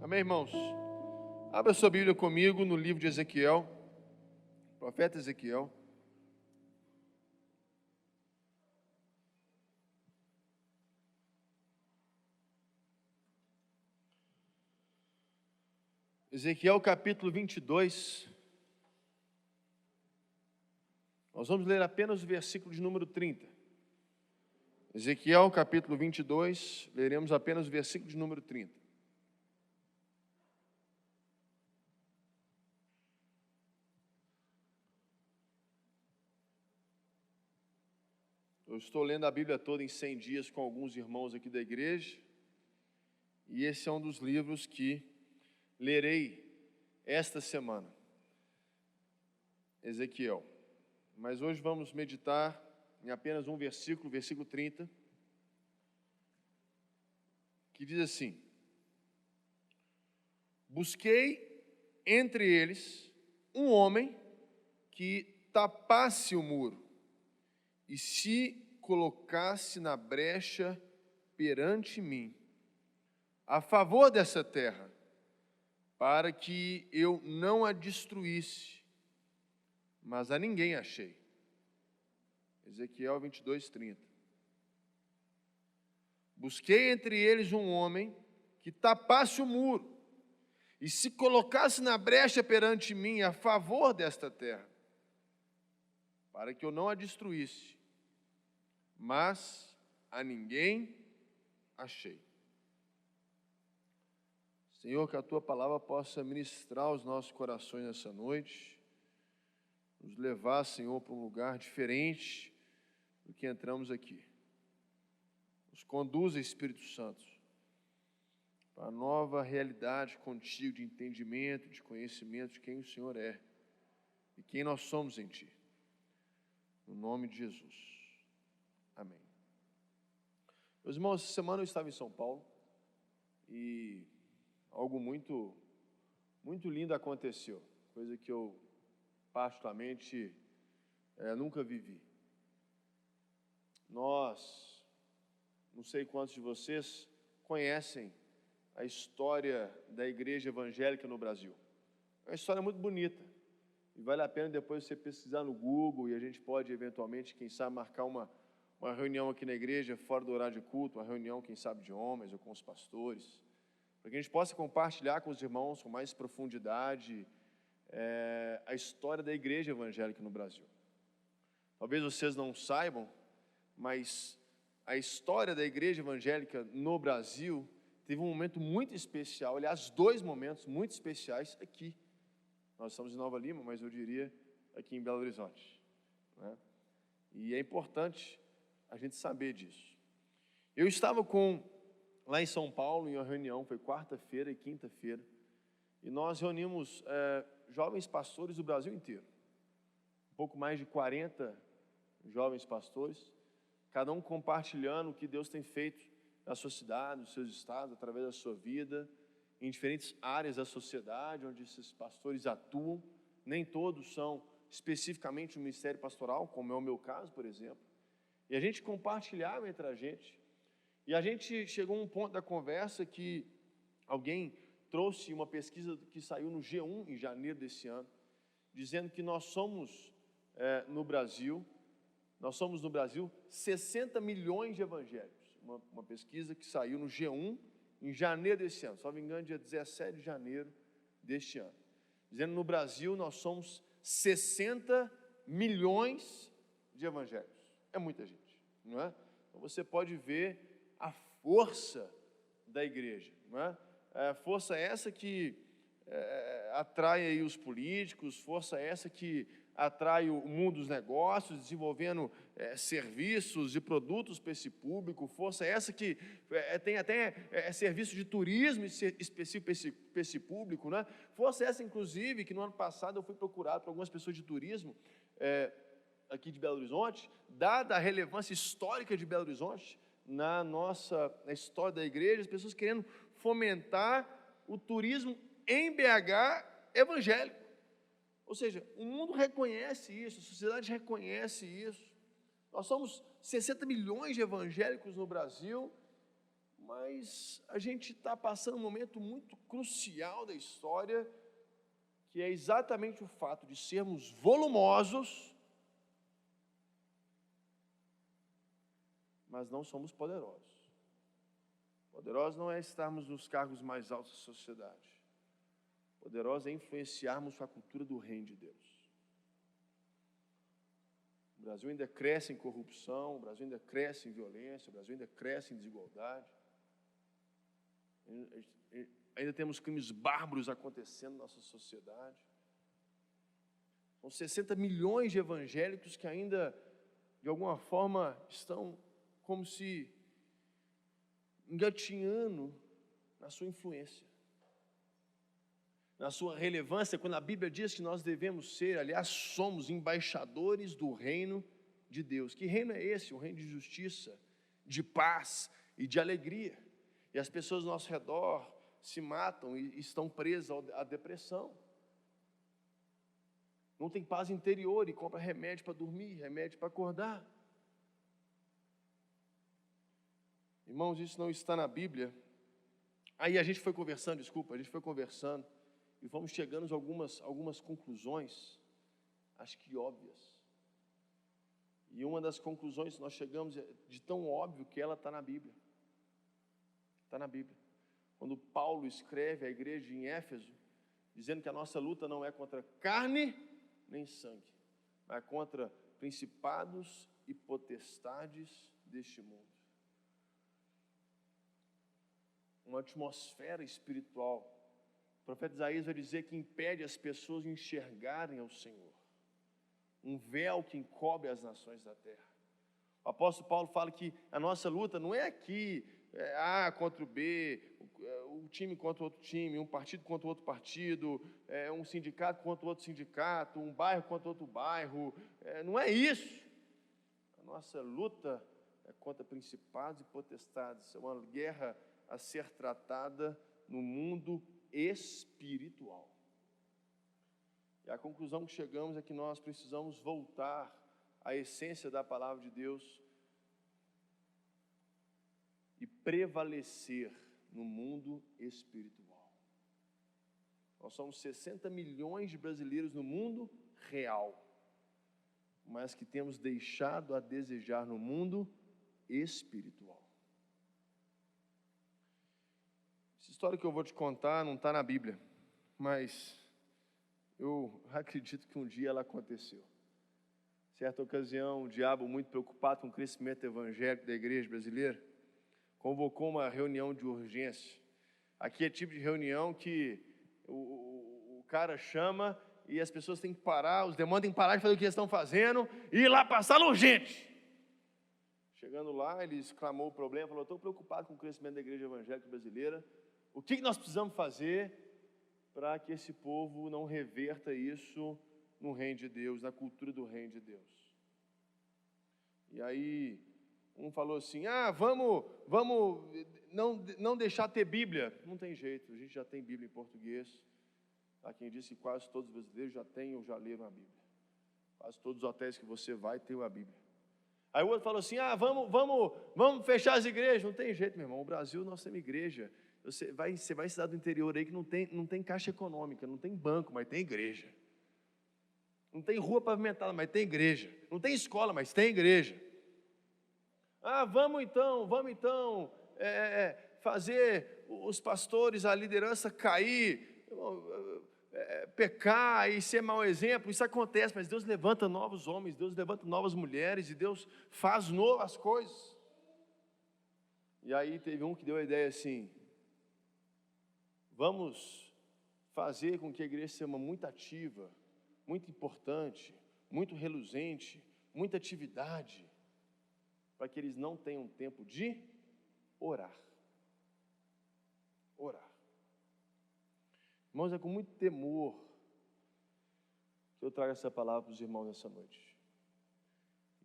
Amém, irmãos? Abra sua Bíblia comigo no livro de Ezequiel, profeta Ezequiel. Ezequiel capítulo 22. Nós vamos ler apenas o versículo de número 30. Ezequiel capítulo 22, leremos apenas o versículo de número 30. Eu estou lendo a Bíblia toda em 100 dias com alguns irmãos aqui da igreja, e esse é um dos livros que lerei esta semana, Ezequiel. Mas hoje vamos meditar em apenas um versículo, versículo 30, que diz assim: busquei entre eles um homem que tapasse o muro e se colocasse na brecha perante mim, a favor dessa terra, para que eu não a destruísse, mas a ninguém achei. Ezequiel 22, 30. Busquei entre eles um homem que tapasse o muro e se colocasse na brecha perante mim a favor desta terra, para que eu não a destruísse, mas a ninguém achei. Senhor, que a Tua palavra possa ministrar os nossos corações nessa noite, nos levar, Senhor, para um lugar diferente do que entramos aqui. Nos conduza, Espírito Santo, para a nova realidade contigo, de entendimento, de conhecimento de quem o Senhor é e quem nós somos em Ti. No nome de Jesus. Amém. Meus irmãos, essa semana eu estava em São Paulo e algo muito lindo aconteceu, coisa que eu particularmente nunca vivi. Nós, não sei quantos de vocês conhecem a história da igreja evangélica no Brasil. É uma história muito bonita e vale a pena depois você pesquisar no Google, e a gente pode eventualmente, quem sabe, marcar uma reunião aqui na igreja, fora do horário de culto, uma reunião, quem sabe, de homens ou com os pastores, para que a gente possa compartilhar com os irmãos com mais profundidade a história da igreja evangélica no Brasil. Talvez vocês não saibam, mas a história da igreja evangélica no Brasil teve um momento muito especial, aliás, dois momentos muito especiais aqui. Nós estamos em Nova Lima, mas eu diria aqui em Belo Horizonte, né? E é importante a gente saber disso. Eu estava lá em São Paulo, em uma reunião, foi quarta-feira e quinta-feira, e nós reunimos jovens pastores do Brasil inteiro, um pouco mais de 40 jovens pastores, cada um compartilhando o que Deus tem feito na sua cidade, nos seus estados, através da sua vida, em diferentes áreas da sociedade, onde esses pastores atuam. Nem todos são especificamente um ministério pastoral, como é o meu caso, por exemplo. E a gente compartilhava entre a gente, e a gente chegou a um ponto da conversa que alguém trouxe uma pesquisa que saiu no G1 em janeiro desse ano, dizendo que nós somos no Brasil 60 milhões de evangélicos. Uma pesquisa que saiu no G1 em janeiro desse ano, só me engano, dia 17 de janeiro deste ano, dizendo que no Brasil nós somos 60 milhões de evangélicos. É muita gente, não é? Então você pode ver a força da igreja, não é? Força essa que atrai aí os políticos, força essa que atrai o mundo dos negócios, desenvolvendo serviços e produtos para esse público, força essa que tem até serviço de turismo específico para esse público, né? Força essa, inclusive, que no ano passado eu fui procurado por algumas pessoas de turismo aqui de Belo Horizonte, dada a relevância histórica de Belo Horizonte na história da igreja, as pessoas querendo fomentar o turismo em BH evangélico. Ou seja, o mundo reconhece isso, a sociedade reconhece isso. Nós somos 60 milhões de evangélicos no Brasil, mas a gente está passando um momento muito crucial da história, que é exatamente o fato de sermos volumosos, mas não somos poderosos. Poderosos não é estarmos nos cargos mais altos da sociedade. Poderosos é influenciarmos a cultura do reino de Deus. O Brasil ainda cresce em corrupção, o Brasil ainda cresce em violência, o Brasil ainda cresce em desigualdade. Ainda temos crimes bárbaros acontecendo na nossa sociedade. São 60 milhões de evangélicos que ainda, de alguma forma, estão como se engatinhando na sua influência, na sua relevância, quando a Bíblia diz que nós devemos ser, aliás, somos embaixadores do reino de Deus. Que reino é esse? Um reino de justiça, de paz e de alegria. E as pessoas ao nosso redor se matam e estão presas à depressão. Não tem paz interior e compra remédio para dormir, remédio para acordar. Irmãos, isso não está na Bíblia. Aí a gente foi conversando e vamos chegando a algumas conclusões, acho que óbvias. E uma das conclusões que nós chegamos é de tão óbvio que ela está na Bíblia. Está na Bíblia. Quando Paulo escreve à igreja em Éfeso, dizendo que a nossa luta não é contra carne nem sangue, mas contra principados e potestades deste mundo. Uma atmosfera espiritual. O profeta Isaías vai dizer que impede as pessoas de enxergarem ao Senhor. Um véu que encobre as nações da terra. O apóstolo Paulo fala que a nossa luta não é aqui, A contra o B, um time contra outro time, um partido contra outro partido, um sindicato contra outro sindicato, um bairro contra outro bairro. Não é isso. A nossa luta é contra principados e potestades. É uma guerra a ser tratada no mundo espiritual. E a conclusão que chegamos é que nós precisamos voltar à essência da palavra de Deus e prevalecer no mundo espiritual. Nós somos 60 milhões de brasileiros no mundo real, mas que temos deixado a desejar no mundo espiritual. Essa história que eu vou te contar não está na Bíblia, mas eu acredito que um dia ela aconteceu. Certa ocasião, o diabo, muito preocupado com o crescimento evangélico da igreja brasileira, convocou uma reunião de urgência. Aqui é tipo de reunião que o cara chama e as pessoas têm que parar, os demônios têm que parar de fazer o que eles estão fazendo e ir lá passar urgente. Chegando lá, ele exclamou o problema, falou: estou preocupado com o crescimento da igreja evangélica brasileira. O que nós precisamos fazer para que esse povo não reverta isso no reino de Deus, na cultura do reino de Deus? E aí, um falou assim: vamos não deixar ter Bíblia. Não tem jeito, a gente já tem Bíblia em português. Há quem disse que quase todos os brasileiros já têm ou já leram a Bíblia. Quase todos os hotéis que você vai tem a Bíblia. Aí o outro falou assim: vamos fechar as igrejas. Não tem jeito, meu irmão, o Brasil nós temos igreja. Você vai cidade do interior aí que não tem caixa econômica, não tem banco, mas tem igreja. Não tem rua pavimentada, mas tem igreja. Não tem escola, mas tem igreja. Vamos então fazer os pastores, a liderança cair, pecar e ser mau exemplo. Isso acontece, mas Deus levanta novos homens, Deus levanta novas mulheres e Deus faz novas coisas. E aí teve um que deu a ideia assim: vamos fazer com que a igreja seja muito ativa, muito importante, muito reluzente, muita atividade, para que eles não tenham tempo de orar. Orar. Irmãos, é com muito temor que eu trago essa palavra para os irmãos nessa noite.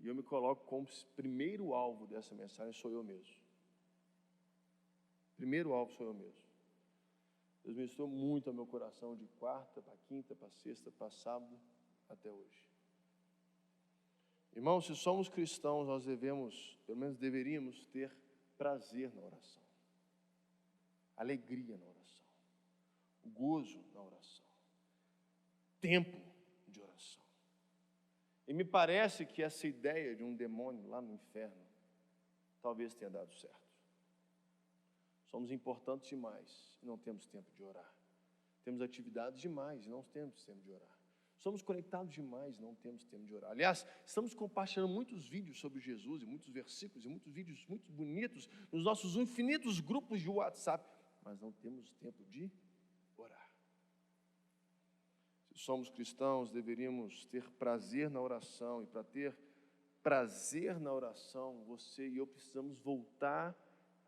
E eu me coloco como primeiro alvo dessa mensagem, sou eu mesmo. Primeiro alvo sou eu mesmo. Deus ministrou muito ao meu coração de quarta para quinta, para sexta, para sábado, até hoje. Irmãos, se somos cristãos, nós devemos, pelo menos deveríamos ter prazer na oração. alegria na oração, gozo na oração, tempo de oração. E me parece que essa ideia de um demônio lá no inferno talvez tenha dado certo. Somos importantes demais e não temos tempo de orar. Temos atividades demais e não temos tempo de orar. Somos conectados demais e não temos tempo de orar. Aliás, estamos compartilhando muitos vídeos sobre Jesus e muitos versículos e muitos vídeos muito bonitos nos nossos infinitos grupos de WhatsApp, mas não temos tempo de orar. Se somos cristãos, deveríamos ter prazer na oração, e para ter prazer na oração, você e eu precisamos voltar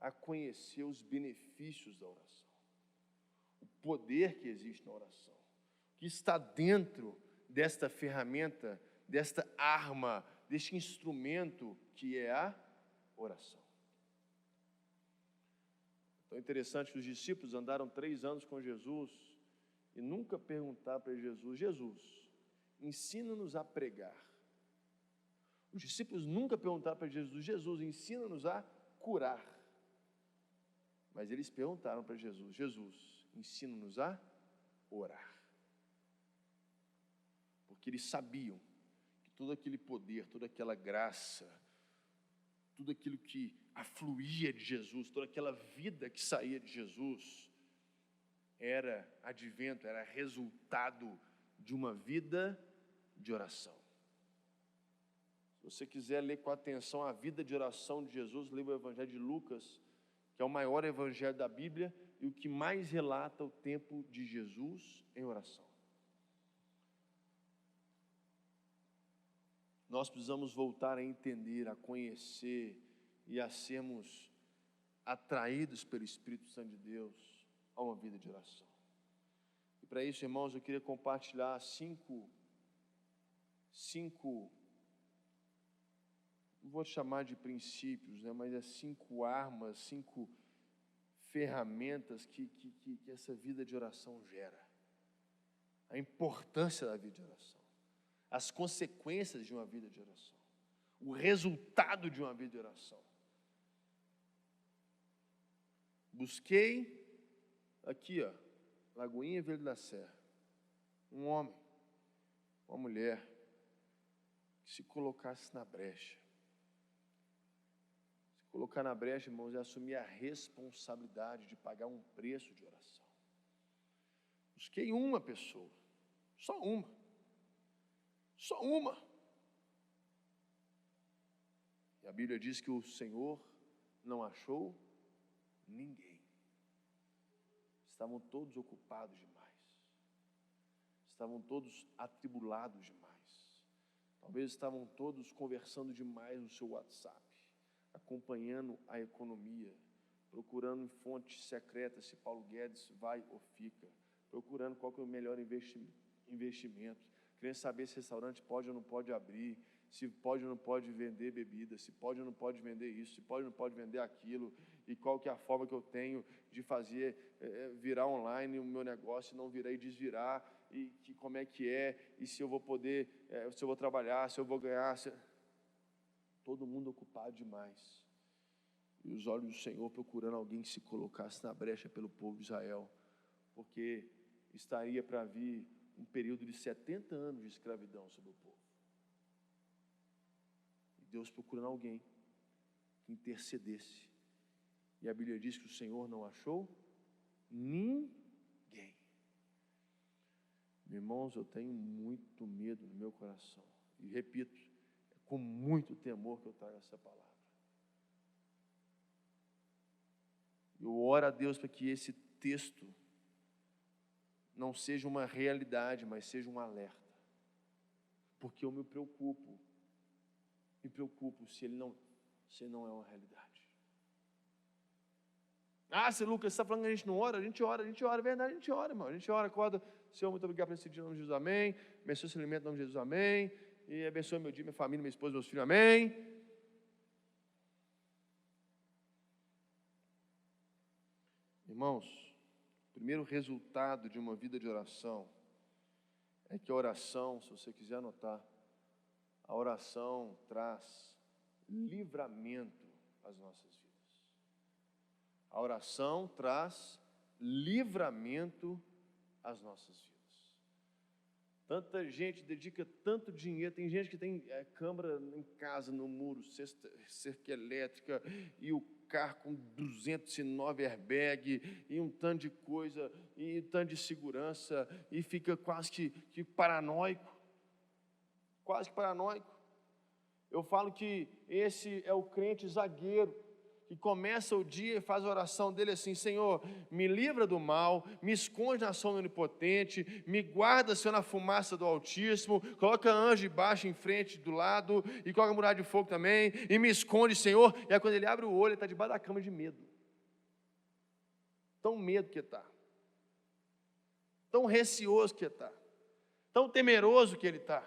a conhecer os benefícios da oração, o poder que existe na oração, que está dentro desta ferramenta, desta arma, deste instrumento que é a oração. Então é interessante que os discípulos andaram 3 anos com Jesus e nunca perguntaram para Jesus: Jesus, ensina-nos a pregar. Os discípulos nunca perguntaram para Jesus: Jesus, ensina-nos a curar. Mas eles perguntaram para Jesus: Jesus, ensina-nos a orar. Porque eles sabiam que todo aquele poder, toda aquela graça, tudo aquilo que afluía de Jesus, toda aquela vida que saía de Jesus, era advento, era resultado de uma vida de oração. Se você quiser ler com atenção a vida de oração de Jesus, leia o Evangelho de Lucas, que é o maior evangelho da Bíblia e o que mais relata o tempo de Jesus em oração. Nós precisamos voltar a entender, a conhecer e a sermos atraídos pelo Espírito Santo de Deus a uma vida de oração. E para isso, irmãos, eu queria compartilhar cinco, não vou chamar de princípios, né, mas 5 armas, 5 ferramentas que essa vida de oração gera. A importância da vida de oração, as consequências de uma vida de oração, o resultado de uma vida de oração. Busquei aqui, Lagoinha Verde da Serra, um homem, uma mulher que se colocasse na brecha. Se colocar na brecha, irmãos, é assumir a responsabilidade de pagar um preço de oração. Busquei uma pessoa, só uma. E a Bíblia diz que o Senhor não achou ninguém. Estavam todos ocupados demais. Estavam todos atribulados demais. Talvez estavam todos conversando demais no seu WhatsApp, acompanhando a economia, procurando em fontes secretas se Paulo Guedes vai ou fica, procurando qual que é o melhor investimento, querendo saber se restaurante pode ou não pode abrir, se pode ou não pode vender bebida, se pode ou não pode vender isso, se pode ou não pode vender aquilo, e qual que é a forma que eu tenho de fazer virar online o meu negócio, não virar e desvirar, e que, como é que é, e se eu vou poder, se eu vou trabalhar, se eu vou ganhar, todo mundo ocupado demais, e os olhos do Senhor procurando alguém que se colocasse na brecha pelo povo de Israel, porque estaria para vir um período de 70 anos de escravidão sobre o povo. E Deus procurando alguém que intercedesse. E a Bíblia diz que o Senhor não achou ninguém. Meus irmãos, eu tenho muito medo no meu coração. E repito, é com muito temor que eu trago essa palavra. Eu oro a Deus para que esse texto não seja uma realidade, mas seja um alerta. Porque eu me preocupo se ele não é uma realidade. Se Lucas está falando que a gente não ora, a gente ora, é verdade, a gente ora, irmão. A gente ora, acorda, Senhor, muito obrigado por esse dia, em nome de Jesus, amém. Abençoe esse alimento, em nome de Jesus, amém. E abençoe meu dia, minha família, minha esposa, meus filhos, amém. Irmãos, o primeiro resultado de uma vida de oração é que a oração, se você quiser anotar, a oração traz livramento às nossas vidas. A oração traz livramento às nossas vidas. Tanta gente dedica tanto dinheiro, tem gente que tem câmara em casa, no muro, cerca elétrica, e o carro com 209 airbag, e um tanto de coisa, e um tanto de segurança, e fica quase que paranoico, quase que paranoico. Eu falo que esse é o crente zagueiro, que começa o dia e faz a oração dele assim: Senhor, me livra do mal, me esconde na sombra onipotente, me guarda, Senhor, na fumaça do Altíssimo, coloca anjo embaixo, em frente, do lado, e coloca muralha de fogo também, e me esconde, Senhor. E aí quando ele abre o olho, ele está debaixo da cama de medo. Tão medo que está, tão receoso que está, tão temeroso que ele está.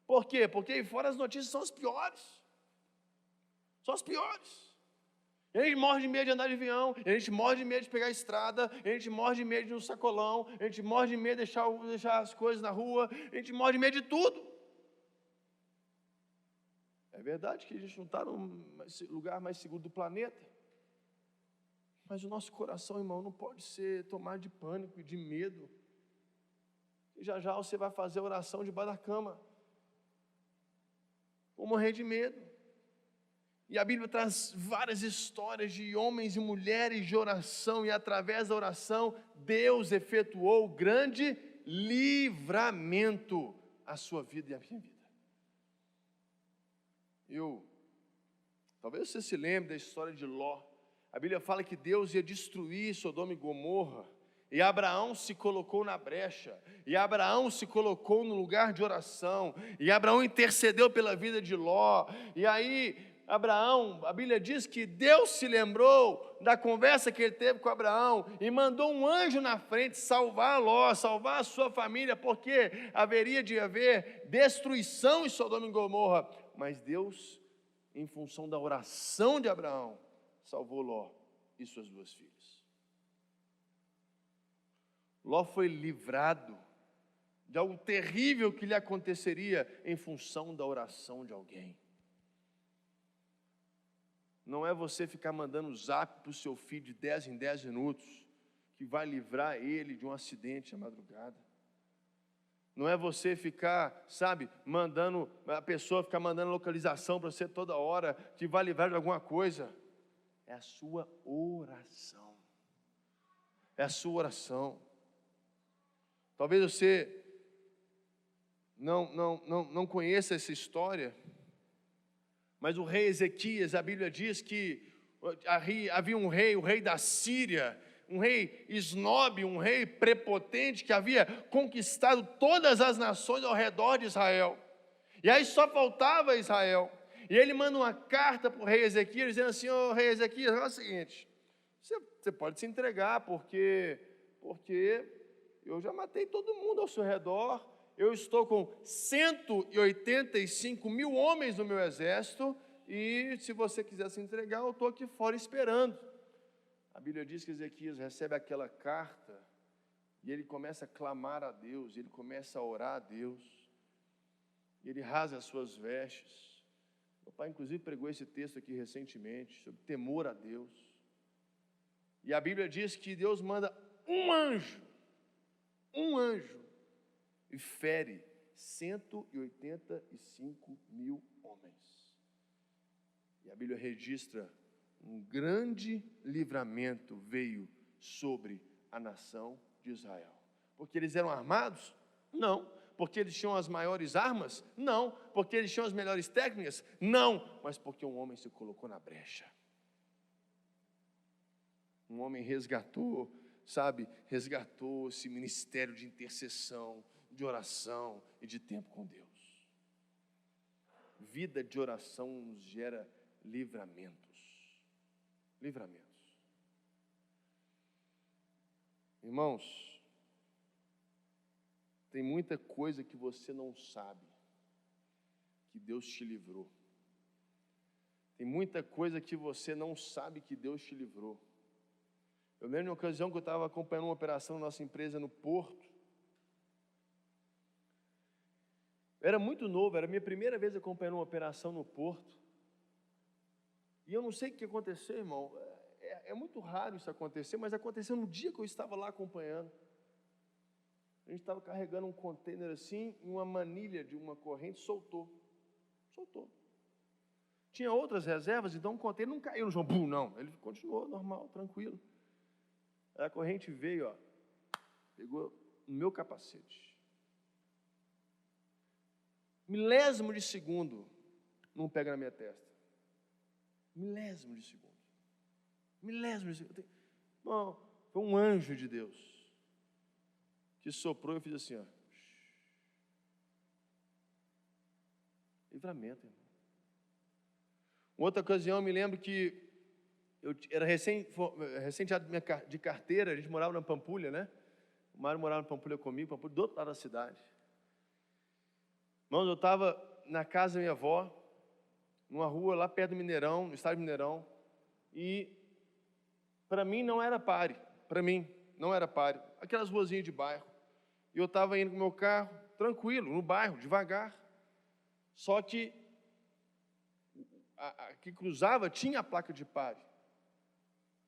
Por quê? Porque aí fora as notícias são as piores. São as piores. A gente morre de medo de andar de avião, a gente morre de medo de pegar a estrada, a gente morre de medo de um sacolão, a gente morre de medo de deixar as coisas na rua, a gente morre de medo de tudo. É verdade que a gente não está no lugar mais seguro do planeta, mas o nosso coração, irmão, não pode ser tomado de pânico e de medo. E já já você vai fazer a oração debaixo da cama, ou morrer de medo. E a Bíblia traz várias histórias de homens e mulheres de oração, e através da oração, Deus efetuou grande livramento à sua vida e à minha vida. Talvez você se lembre da história de Ló. A Bíblia fala que Deus ia destruir Sodoma e Gomorra, e Abraão se colocou na brecha, e Abraão se colocou no lugar de oração, e Abraão intercedeu pela vida de Ló, e aí Abraão, a Bíblia diz que Deus se lembrou da conversa que ele teve com Abraão e mandou um anjo na frente salvar Ló, salvar a sua família, porque haveria de haver destruição em Sodoma e Gomorra. Mas Deus, em função da oração de Abraão, salvou Ló e suas duas filhas. Ló foi livrado de algo terrível que lhe aconteceria em função da oração de alguém. Não é você ficar mandando zap para o seu filho de 10 em 10 minutos que vai livrar ele de um acidente à madrugada. Não é você ficar, mandando, a pessoa ficar mandando localização para você toda hora que vai livrar de alguma coisa. É a sua oração. É a sua oração. Talvez você não conheça essa história, mas o rei Ezequias, a Bíblia diz que havia um rei, o rei da Síria, um rei esnobe, um rei prepotente, que havia conquistado todas as nações ao redor de Israel, e aí só faltava Israel, e ele manda uma carta para o rei Ezequias, dizendo assim: ô rei Ezequias, é o seguinte, você pode se entregar, porque eu já matei todo mundo ao seu redor, eu estou com 185 mil homens no meu exército, e se você quiser se entregar, eu estou aqui fora esperando. A Bíblia diz que Ezequias recebe aquela carta, e ele começa a clamar a Deus, ele começa a orar a Deus, e ele rasga as suas vestes. Meu pai inclusive pregou esse texto aqui recentemente, sobre temor a Deus. E a Bíblia diz que Deus manda um anjo, e fere 185 mil homens. E a Bíblia registra um grande livramento veio sobre a nação de Israel. Porque eles eram armados? Não. Porque eles tinham as maiores armas? Não. Porque eles tinham as melhores técnicas? Não. Mas porque um homem se colocou na brecha. Um homem resgatou esse ministério de intercessão, de oração e de tempo com Deus. Vida de oração nos gera livramentos. Irmãos, tem muita coisa que você não sabe, que Deus te livrou. Tem muita coisa que você não sabe que Deus te livrou. Eu lembro de uma ocasião que eu estava acompanhando uma operação na nossa empresa no Porto. Eu era muito novo, era a minha primeira vez acompanhando uma operação no Porto. E eu não sei o que aconteceu, irmão. É muito raro isso acontecer, mas aconteceu no dia que eu estava lá acompanhando. A gente estava carregando um container assim, e uma manilha de uma corrente soltou. Tinha outras reservas, então o container não caiu no chão, bum, não. Ele continuou normal, tranquilo. Aí a corrente veio, ó, pegou no meu capacete. Milésimo de segundo, não pega na minha testa. Milésimo de segundo. Bom, foi um anjo de Deus que soprou e eu fiz assim, ó. Livramento, irmão. Outra ocasião, eu me lembro que eu era recém tirado de carteira, a gente morava na Pampulha, né? O Mário morava na Pampulha comigo, Pampulha do outro lado da cidade. Irmãos, eu estava na casa da minha avó, numa rua lá perto do Mineirão, no estado do Mineirão, e para mim não era pare, aquelas ruazinhas de bairro. E eu estava indo com o meu carro, tranquilo, no bairro, devagar, só que a que cruzava tinha a placa de pare,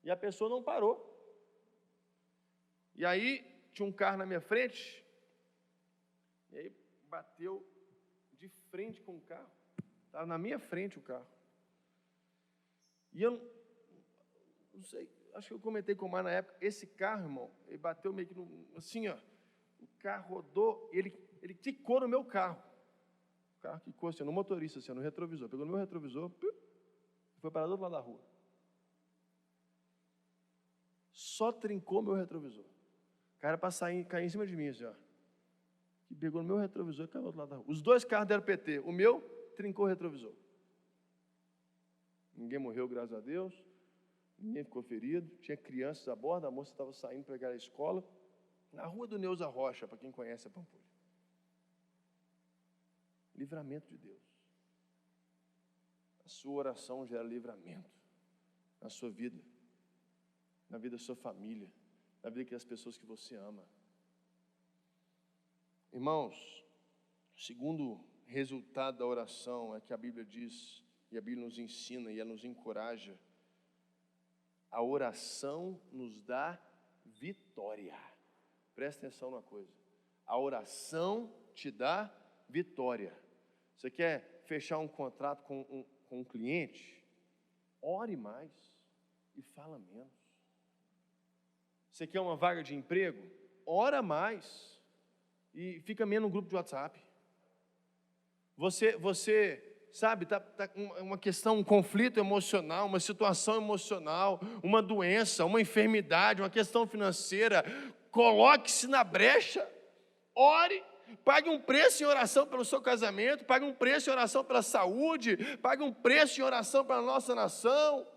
e a pessoa não parou. E aí tinha um carro na minha frente, e aí bateu de frente com o carro, estava na minha frente o carro. E eu não sei, acho que eu comentei com o Mar na época, esse carro, irmão, ele bateu meio que assim, ó, o carro rodou, ele quicou no meu carro. O carro quicou assim, no motorista, assim, no retrovisor, pegou no meu retrovisor, e foi para do outro lado da rua. Só trincou meu retrovisor. O cara para cair em cima de mim, assim, ó. Que pegou no meu retrovisor e caiu do outro lado da rua. Os dois carros deram PT. O meu trincou o retrovisor. Ninguém morreu, graças a Deus. Ninguém ficou ferido. Tinha crianças a bordo. A moça estava saindo para pegar a escola. Na rua do Neuza Rocha, para quem conhece a Pampulha. Livramento de Deus. A sua oração gera livramento na sua vida, na vida da sua família, na vida das pessoas que você ama. Irmãos, o segundo resultado da oração é que a Bíblia diz, e a Bíblia nos ensina e ela nos encoraja, a oração nos dá vitória. Presta atenção numa coisa, a oração te dá vitória. Você quer fechar um contrato com um cliente? Ore mais e fala menos. Você quer uma vaga de emprego? Ora mais e fica menos no grupo de WhatsApp. Você sabe, tá uma questão, um conflito emocional, uma situação emocional, uma doença, uma enfermidade, uma questão financeira, coloque-se na brecha, ore, pague um preço em oração pelo seu casamento, pague um preço em oração pela saúde, pague um preço em oração pela nossa nação.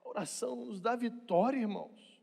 A oração nos dá vitória, irmãos.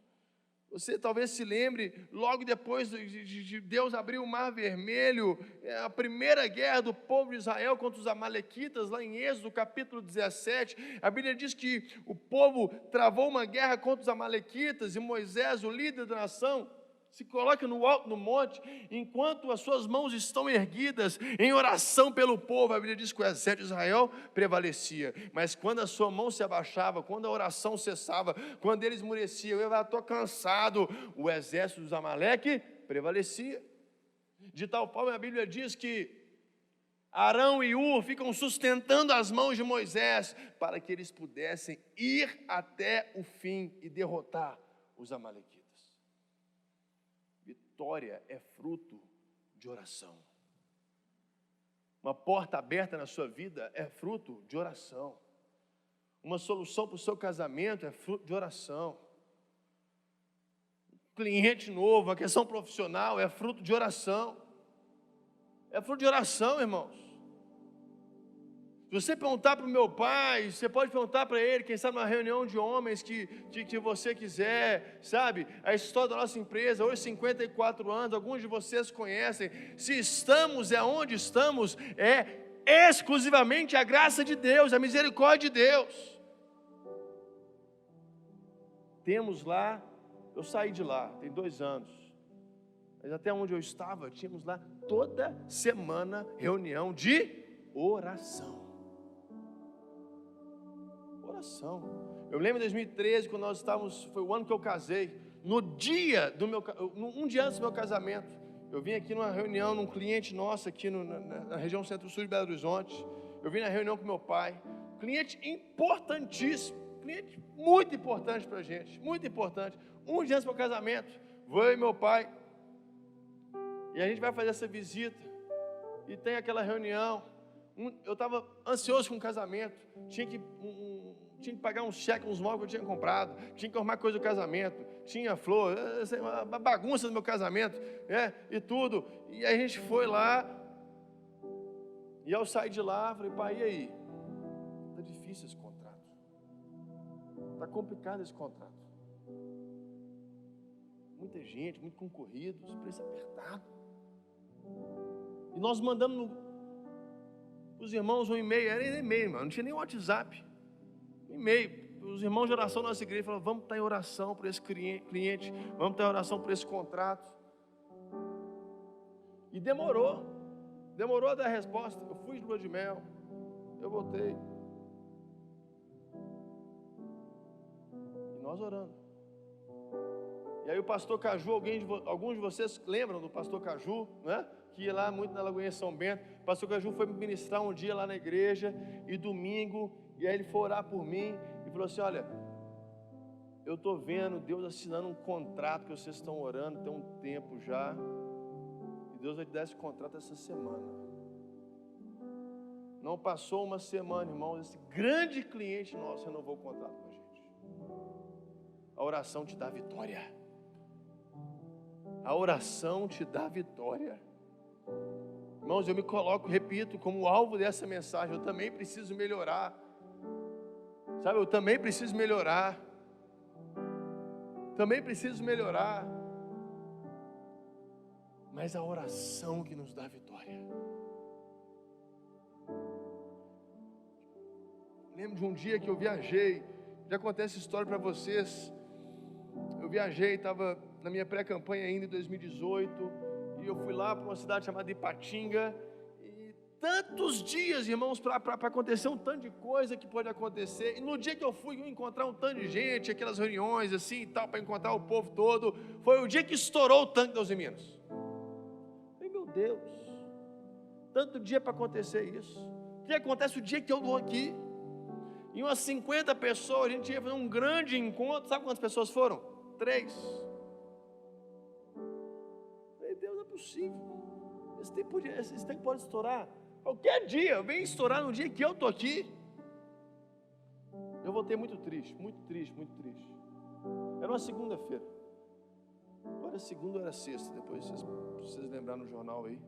Você talvez se lembre, logo depois de Deus abrir o Mar Vermelho, a primeira guerra do povo de Israel contra os amalequitas, lá em Êxodo capítulo 17, a Bíblia diz que o povo travou uma guerra contra os amalequitas, e Moisés, o líder da nação, se coloca no alto do monte, enquanto as suas mãos estão erguidas em oração pelo povo. A Bíblia diz que o exército de Israel prevalecia, mas quando a sua mão se abaixava, quando a oração cessava, quando eles esmureciam, eu estou cansado, o exército dos Amaleque prevalecia. De tal forma, a Bíblia diz que Arão e Ur ficam sustentando as mãos de Moisés, para que eles pudessem ir até o fim e derrotar os amalequitas. Vitória é fruto de oração. Uma porta aberta na sua vida é fruto de oração. Uma solução para o seu casamento é fruto de oração. Um cliente novo, a questão profissional é fruto de oração. É fruto de oração, irmãos. Se você perguntar para o meu pai, você pode perguntar para ele, quem sabe numa reunião de homens que você quiser, sabe? A história da nossa empresa, hoje 54 anos, alguns de vocês conhecem. Se estamos, onde estamos, é exclusivamente a graça de Deus, a misericórdia de Deus. Temos lá, eu saí de lá, tem 2 anos, mas até onde eu estava, tínhamos lá toda semana reunião de oração. Oração. Eu lembro em 2013, quando nós estávamos, foi o ano que eu casei, no dia do um dia antes do meu casamento, eu vim aqui numa reunião, num cliente nosso aqui na região centro-sul de Belo Horizonte. Eu vim na reunião com meu pai, cliente importantíssimo, cliente muito importante para a gente, muito importante. Um dia antes do meu casamento, vou eu e meu pai, e a gente vai fazer essa visita, e tem aquela reunião. Eu estava ansioso com o casamento, tinha que pagar um cheque, uns móveis que eu tinha comprado, tinha que arrumar coisa do casamento, tinha flor, uma bagunça do meu casamento, e tudo. E a gente foi lá, e ao sair de lá, falei, pai, e aí? Está difícil esse contrato, está complicado esse contrato. Muita gente, muito concorrido, os preços apertados. E nós mandamos os irmãos um e-mail, era e-mail, mano, não tinha nem WhatsApp. E-mail, os irmãos de oração da nossa igreja falaram, vamos estar em oração por esse cliente, vamos estar em oração por esse contrato. E demorou a dar a resposta. Eu fui de lua de mel, eu voltei. E nós orando. E aí o pastor Caju, alguns de vocês lembram do pastor Caju, né? Que ia lá muito na Lagoinha São Bento. O pastor Caju foi me ministrar um dia lá na igreja, e domingo, e aí ele foi orar por mim, e falou assim, olha, eu estou vendo Deus assinando um contrato que vocês estão orando, tem um tempo já, e Deus vai te dar esse contrato essa semana. Não passou uma semana, irmãos, esse grande cliente nosso renovou o contrato com a gente. A oração te dá vitória. A oração te dá vitória. Irmãos, eu me coloco, repito, como alvo dessa mensagem. Eu também preciso melhorar. Sabe, eu também preciso melhorar. Também preciso melhorar. Mas a oração que nos dá vitória. Lembro de um dia que eu viajei. Já contei essa história para vocês. Eu viajei, estava na minha pré-campanha ainda em 2018, e eu fui lá para uma cidade chamada Ipatinga, e tantos dias, irmãos, para acontecer um tanto de coisa que pode acontecer, e no dia que eu fui encontrar um tanto de gente, aquelas reuniões assim e tal, para encontrar o povo todo, foi o dia que estourou o tanque da Uzi Minas. Falei, meu Deus, tanto dia para acontecer isso, o que acontece o dia que eu vou aqui? E umas 50 pessoas, a gente ia fazer um grande encontro, sabe quantas pessoas foram? 3. Falei, Deus, não é possível, esse tempo pode estourar, qualquer dia, vem estourar no dia que eu estou aqui. Eu voltei muito triste, muito triste, muito triste. Era uma segunda-feira, ou era segunda ou era sexta, depois vocês lembraram no jornal aí,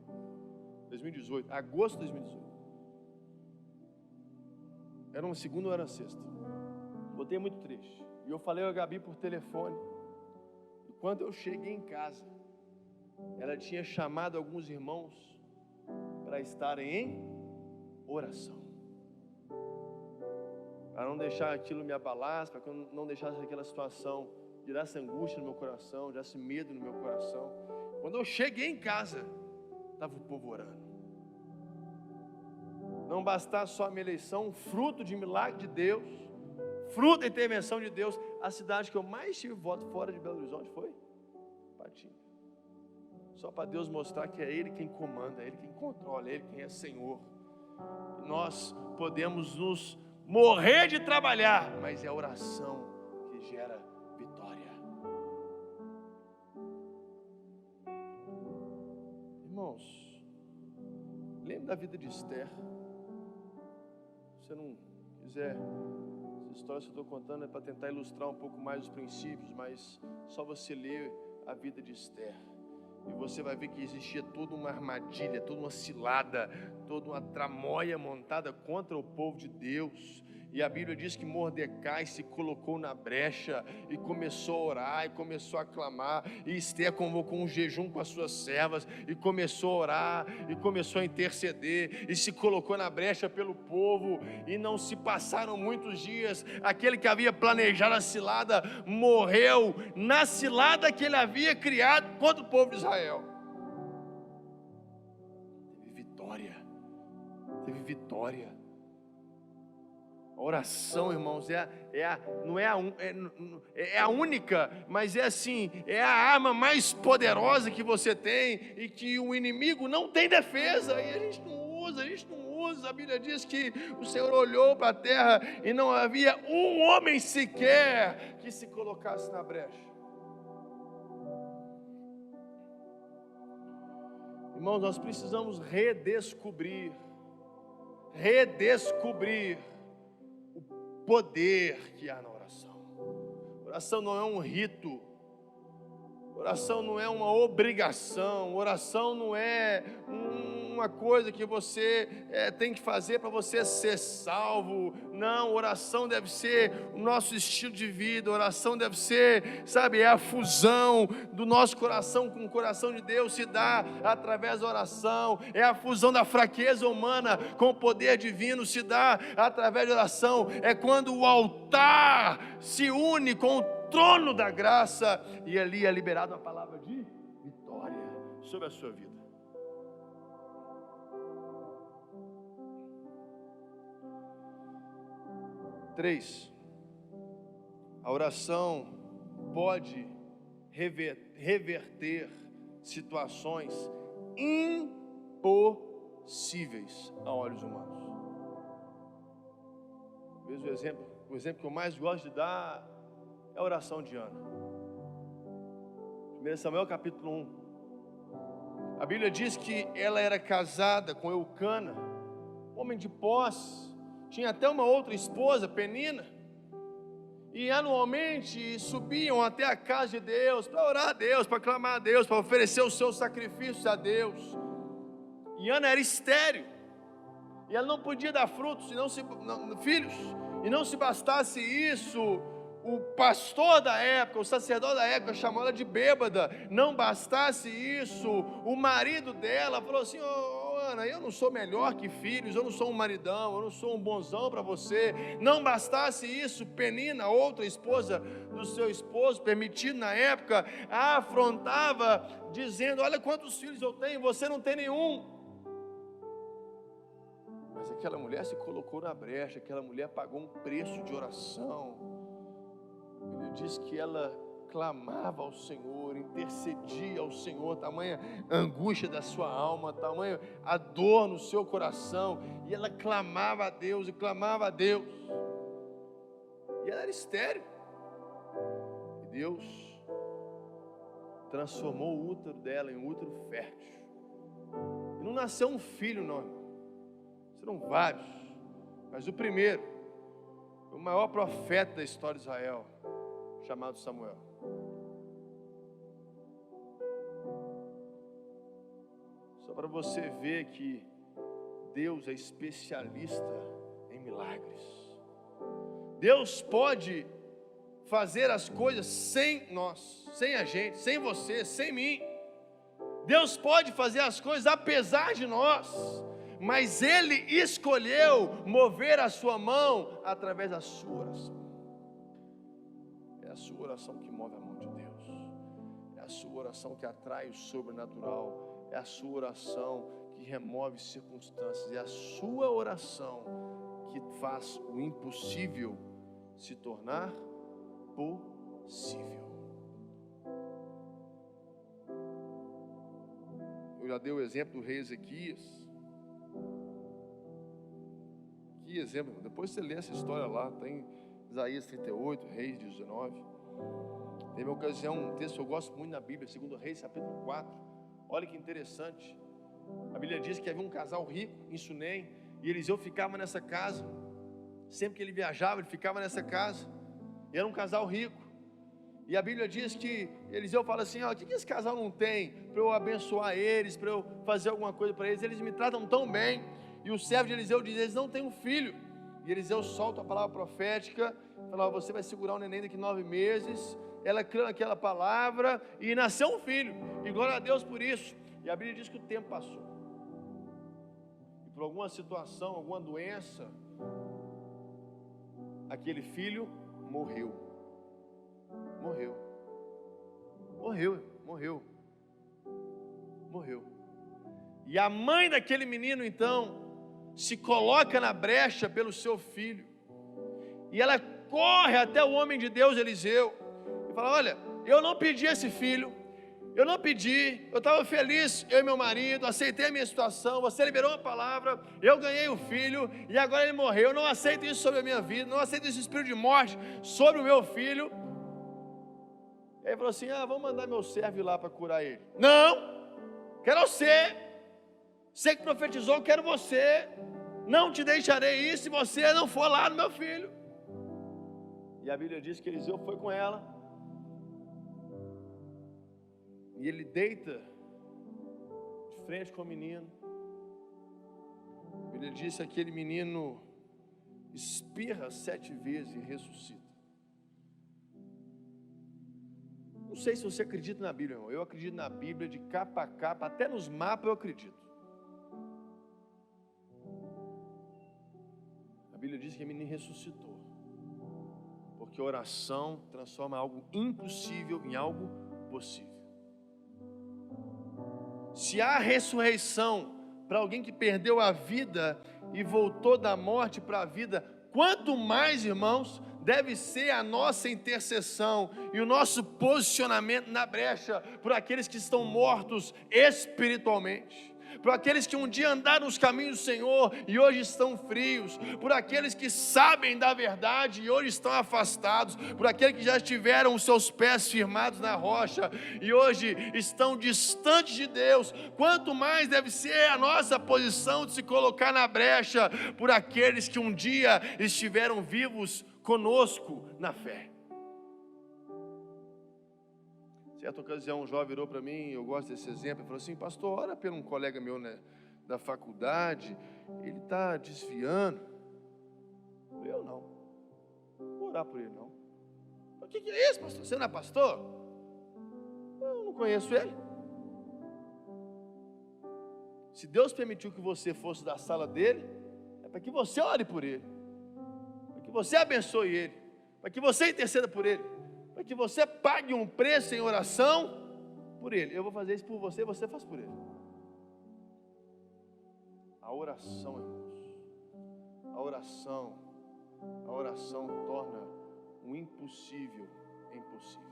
2018, agosto de 2018. Era uma segunda ou era uma sexta. Voltei muito triste. E eu falei a Gabi por telefone. E quando eu cheguei em casa, ela tinha chamado alguns irmãos para estarem em oração. Para não deixar aquilo me abalasse, para que eu não deixasse aquela situação, gerasse angústia no meu coração, gerasse medo no meu coração. Quando eu cheguei em casa, estava o povo orando. Não bastasse só a minha eleição, fruto de milagre de Deus, fruto da intervenção de Deus, a cidade que eu mais tive voto fora de Belo Horizonte foi Ipatinga. Só para Deus mostrar que é Ele quem comanda, é Ele quem controla, é Ele quem é Senhor. E nós podemos nos morrer de trabalhar, mas é a oração que gera vitória. Irmãos, lembre da vida de Esther. Se você não quiser, essa história que eu estou contando é para tentar ilustrar um pouco mais os princípios, mas só você ler a vida de Esther, e você vai ver que existia toda uma armadilha, toda uma cilada, toda uma tramóia montada contra o povo de Deus. E a Bíblia diz que Mordecai se colocou na brecha e começou a orar, e começou a clamar, e Esther convocou um jejum com as suas servas, e começou a orar, e começou a interceder, e se colocou na brecha pelo povo, e não se passaram muitos dias, aquele que havia planejado a cilada, morreu na cilada que ele havia criado contra o povo de Israel. Teve vitória. A oração, irmãos, não é a única, mas é assim, é a arma mais poderosa que você tem e que o inimigo não tem defesa, e a gente não usa. A Bíblia diz que o Senhor olhou para a terra e não havia um homem sequer que se colocasse na brecha. Irmãos, nós precisamos redescobrir o poder que há na oração. Oração não é um rito, oração não é uma obrigação, oração não é uma coisa que você tem que fazer para você ser salvo. Não, oração deve ser o nosso estilo de vida, oração deve ser, sabe, é a fusão do nosso coração com o coração de Deus, se dá através da oração, é a fusão da fraqueza humana com o poder divino, se dá através da oração, é quando o altar se une com o trono da graça, e ali é liberada a palavra de vitória sobre a sua vida. Três, a oração pode reverter situações impossíveis a olhos humanos. Talvez o exemplo que eu mais gosto de dar é a oração de Ana. 1 Samuel capítulo 1. A Bíblia diz que ela era casada com Eucana, homem de posse, tinha até uma outra esposa, Penina, e anualmente subiam até a casa de Deus, para orar a Deus, para clamar a Deus, para oferecer os seus sacrifícios a Deus. E Ana era estéril, e ela não podia dar frutos, filhos, e não se bastasse isso, o pastor da época, o sacerdote da época chamou ela de bêbada. Não bastasse isso, o marido dela falou assim: Ana, eu não sou melhor que filhos, eu não sou um maridão, eu não sou um bonzão para você. Não bastasse isso, Penina, outra esposa do seu esposo, permitido na época, a afrontava, dizendo: olha quantos filhos eu tenho, você não tem nenhum. Mas aquela mulher se colocou na brecha, aquela mulher pagou um preço de oração. Ele diz que ela clamava ao Senhor, intercedia ao Senhor, tamanha angústia da sua alma, tamanha a dor no seu coração, e ela clamava a Deus, e clamava a Deus, e ela era estéril, e Deus transformou o útero dela em um útero fértil, e não nasceu um filho não, irmão, serão vários, mas o primeiro, o maior profeta da história de Israel, chamado Samuel. Só para você ver que Deus é especialista em milagres. Deus pode fazer as coisas sem nós, sem a gente, sem você, sem mim. Deus pode fazer as coisas apesar de nós, mas Ele escolheu mover a sua mão através da sua oração. É a sua oração que move a mão de Deus, é a sua oração que atrai o sobrenatural, é a sua oração que remove circunstâncias, é a sua oração que faz o impossível se tornar possível. Eu já dei o exemplo do rei Ezequias. Que exemplo, depois você lê essa história lá, tem Isaías 38, Reis 19. Teve uma ocasião, um texto que eu gosto muito na Bíblia, 2 Reis, capítulo 4. Olha que interessante. A Bíblia diz que havia um casal rico em Sunem, e Eliseu ficava nessa casa. Sempre que ele viajava, ele ficava nessa casa. E era um casal rico. E a Bíblia diz que Eliseu fala assim: o que esse casal não tem para eu abençoar eles, para eu fazer alguma coisa para eles? Eles me tratam tão bem. E o servo de Eliseu diz: eles não têm um filho. E Eliseu solta a palavra profética, fala: você vai segurar o neném daqui 9 meses. Ela creu naquela palavra e nasceu um filho, e glória a Deus por isso. E a Bíblia diz que o tempo passou, e por alguma situação, alguma doença, aquele filho morreu. E a mãe daquele menino então se coloca na brecha pelo seu filho, E ela corre até o homem de Deus, Eliseu, e fala: olha, eu não pedi esse filho, eu não pedi, eu estava feliz, eu e meu marido, aceitei a minha situação, você liberou uma palavra, eu ganhei o filho, e agora ele morreu, eu não aceito isso sobre a minha vida, não aceito esse espírito de morte sobre o meu filho. E aí falou assim: vamos mandar meu servo ir lá para curar ele. Não, quero você que profetizou, quero você, não te deixarei ir se você não for lá no meu filho. E a Bíblia diz que Eliseu foi com ela, e ele deita de frente com o menino. A Bíblia diz que aquele menino espirra 7 vezes e ressuscita. Não sei se você acredita na Bíblia, irmão. Eu acredito na Bíblia de capa a capa, até nos mapas eu acredito. A Bíblia diz que o menino ressuscitou, porque a oração transforma algo impossível em algo possível. Se há ressurreição para alguém que perdeu a vida e voltou da morte para a vida, quanto mais, irmãos, deve ser a nossa intercessão e o nosso posicionamento na brecha por aqueles que estão mortos espiritualmente, por aqueles que um dia andaram nos caminhos do Senhor e hoje estão frios, por aqueles que sabem da verdade e hoje estão afastados, por aqueles que já tiveram os seus pés firmados na rocha e hoje estão distantes de Deus. Quanto mais deve ser a nossa posição de se colocar na brecha por aqueles que um dia estiveram vivos conosco na fé. Certa ocasião, um jovem virou para mim, eu gosto desse exemplo, e falou assim: pastor, ora por um colega meu, né, da faculdade, ele está desviando. Eu não vou orar por ele não. O que é isso, pastor? Você não é pastor? Eu não conheço ele. Se Deus permitiu que você fosse da sala dele, é para que você ore por ele, para que você abençoe ele, para que você interceda por ele, para que você pague um preço em oração por ele. Eu vou fazer isso por você, você faz por ele. A oração, irmãos, a oração torna o impossível impossível.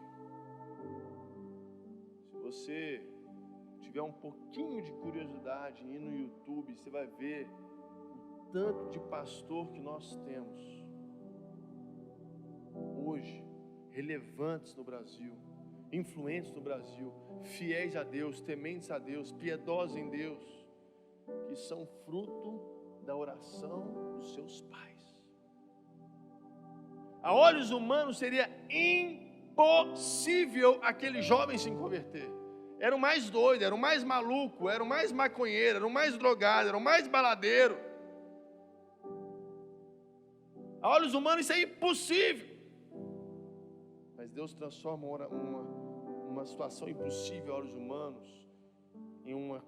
Se você tiver um pouquinho de curiosidade, ir no YouTube, você vai ver o tanto de pastor que nós temos hoje, relevantes no Brasil, influentes no Brasil, fiéis a Deus, tementes a Deus, piedosos em Deus, que são fruto da oração dos seus pais. A olhos humanos seria impossível aquele jovem se converter. Era o mais doido, era o mais maluco, era o mais maconheiro, era o mais drogado, era o mais baladeiro. A olhos humanos isso é impossível. Mas Deus transforma uma situação impossível aos humanos em uma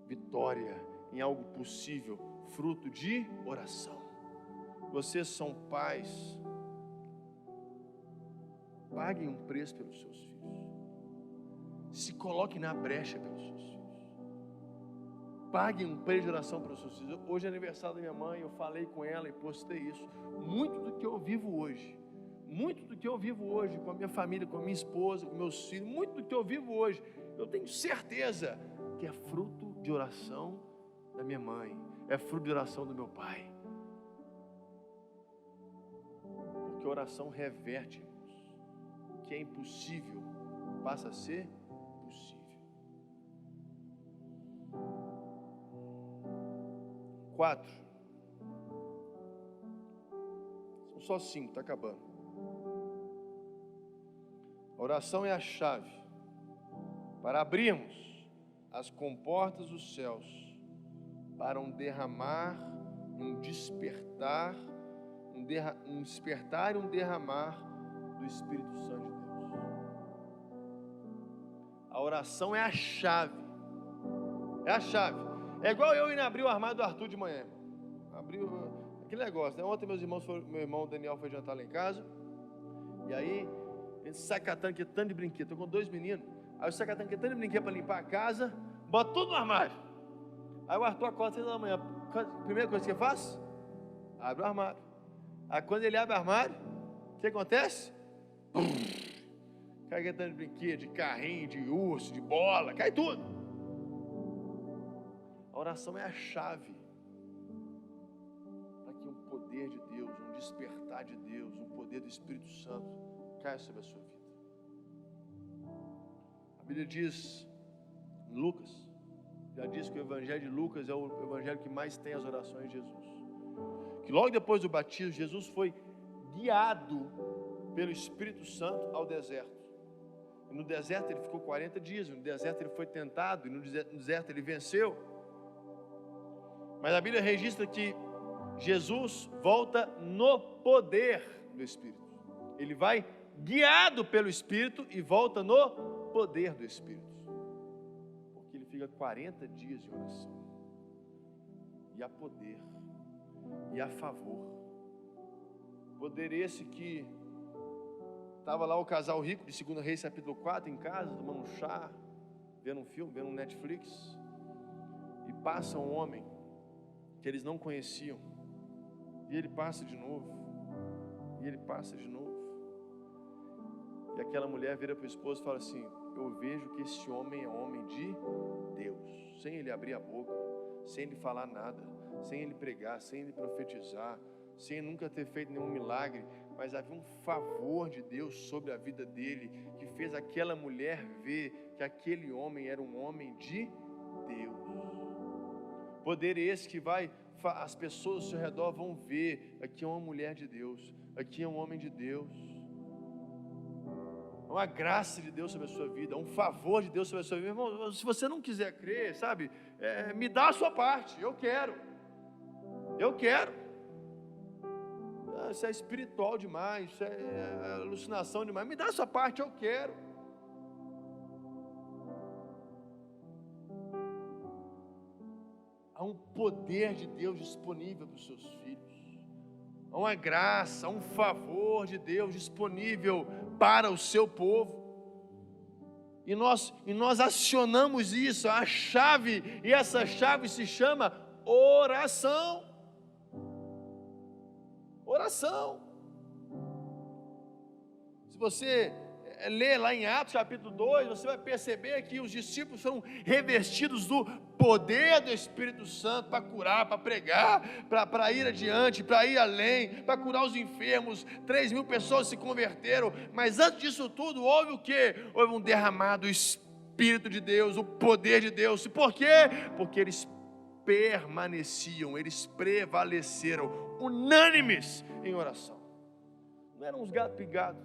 vitória, em algo possível, fruto de oração. Vocês são pais, paguem um preço pelos seus filhos, se coloquem na brecha pelos seus filhos, paguem um preço de oração pelos seus filhos. Hoje é aniversário da minha mãe, eu falei com ela e postei isso. Muito do que eu vivo hoje, com a minha família, com a minha esposa, com meus filhos, muito do que eu vivo hoje, eu tenho certeza que é fruto de oração da minha mãe, é fruto de oração do meu pai. Porque a oração reverte, irmãos, o que é impossível passa a ser possível. 4. São só 5, está acabando. A oração é a chave para abrirmos as comportas dos céus, para um derramar, um despertar, um despertar e um derramar do Espírito Santo de Deus. A oração é a chave. É a chave. É igual eu ir abrir o armário do Arthur de manhã. Abriu aquele negócio, né? Ontem meu irmão Daniel foi jantar lá em casa. E aí a gente sai catando que tanto de brinquedo. Estou com 2 meninos. Aí eu saio catando que tanto de brinquedo para limpar a casa, boto tudo no armário. Aí o Arthur acorda às 6 da manhã. A primeira coisa que ele faz? Abre o armário. Aí quando ele abre o armário, o que acontece? Cai tanto de brinquedo, de carrinho, de urso, de bola, cai tudo. A oração é a chave para que um poder de Deus, um despertar de Deus, um poder do Espírito Santo caia sobre a sua vida. A Bíblia diz, em Lucas, já diz que o Evangelho de Lucas é o Evangelho que mais tem as orações de Jesus. Que logo depois do batismo, Jesus foi guiado pelo Espírito Santo ao deserto. E no deserto ele ficou 40 dias, no deserto ele foi tentado, e no deserto ele venceu. Mas a Bíblia registra que Jesus volta no poder do Espírito. Ele vai guiado pelo Espírito e volta no poder do Espírito. Porque ele fica 40 dias de oração. E há poder. E a favor. Poder esse que estava lá o casal rico de 2 Reis capítulo 4 em casa, tomando um chá, vendo um filme, vendo um Netflix, e passa um homem que eles não conheciam, e ele passa de novo, e ele passa de novo, e aquela mulher vira para o esposo e fala assim: eu vejo que esse homem é homem de Deus, sem ele abrir a boca, sem ele falar nada, sem ele pregar, sem ele profetizar, sem ele nunca ter feito nenhum milagre, mas havia um favor de Deus sobre a vida dele, que fez aquela mulher ver que aquele homem era um homem de Deus. Poder esse que as pessoas ao seu redor vão ver, aqui é uma mulher de Deus, aqui é um homem de Deus. Uma graça de Deus sobre a sua vida, um favor de Deus sobre a sua vida. Irmão, se você não quiser crer, sabe, me dá a sua parte, eu quero. Isso é espiritual demais, isso é alucinação demais, me dá a sua parte, eu quero. Há um poder de Deus disponível para os seus filhos, há uma graça, há um favor de Deus disponível para o seu povo, e nós acionamos isso, a chave, e essa chave se chama oração. Oração. Se você ler lá em Atos capítulo 2, você vai perceber que os discípulos foram revestidos do poder do Espírito Santo para curar, para pregar, para ir adiante, para ir além, para curar os enfermos. 3.000 pessoas se converteram, mas antes disso tudo houve o quê? Houve um derramado Espírito de Deus, o poder de Deus. Por quê? Porque eles permaneciam, eles prevaleceram, unânimes em oração. Não eram uns gato pingado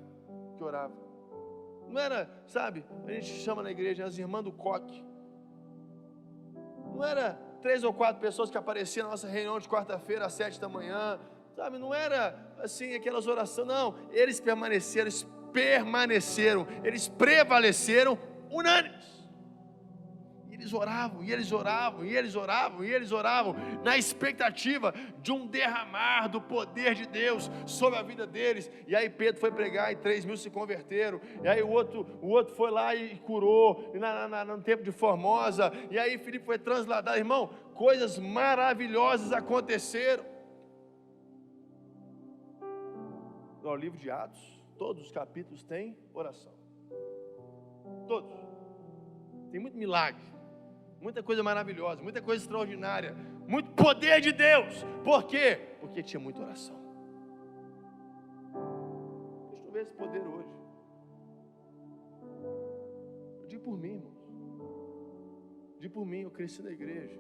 que oravam, não era, sabe, a gente chama na igreja as irmãs do coque, não era 3 ou 4 pessoas que apareciam na nossa reunião de quarta-feira às 7 da manhã, sabe, não era assim aquelas orações, não, eles permaneceram, eles prevaleceram unânimes. Eles oravam, e eles oravam, e eles oravam, e eles oravam, na expectativa de um derramar do poder de Deus sobre a vida deles. E aí Pedro foi pregar, e 3.000 se converteram. E aí o outro foi lá e curou, no tempo de Formosa. E aí Filipe foi transladado. Irmão, coisas maravilhosas aconteceram. No livro de Atos, todos os capítulos têm oração. Todos. Tem muito milagre, muita coisa maravilhosa, muita coisa extraordinária, muito poder de Deus. Por quê? Porque tinha muita oração. Deixa eu ver esse poder hoje. Eu digo por mim, irmãos. Digo por mim, eu cresci na igreja.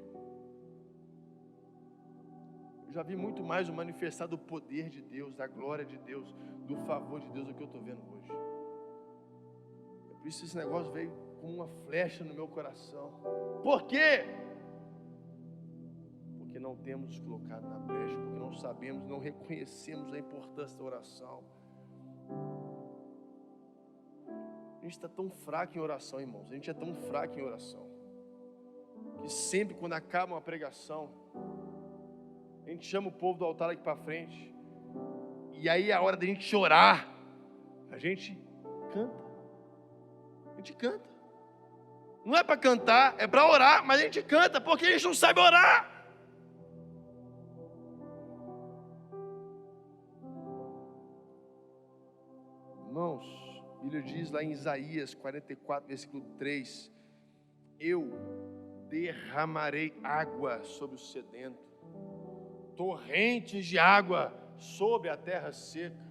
Eu já vi muito mais o manifestar do poder de Deus, da glória de Deus, do favor de Deus do que eu estou vendo hoje. Por isso esse negócio veio como uma flecha no meu coração. Por quê? Porque não temos nos colocado na brecha, porque não sabemos, não reconhecemos a importância da oração. A gente está tão fraco em oração, irmãos. A gente é tão fraco em oração que sempre quando acaba uma pregação, a gente chama o povo do altar aqui para frente, e aí é a hora da gente orar. A gente canta. A gente canta. Não é para cantar, é para orar, mas a gente canta porque a gente não sabe orar. Irmãos, a Bíblia diz lá em Isaías 44, versículo 3: eu derramarei água sobre o sedento, torrentes de água sobre a terra seca.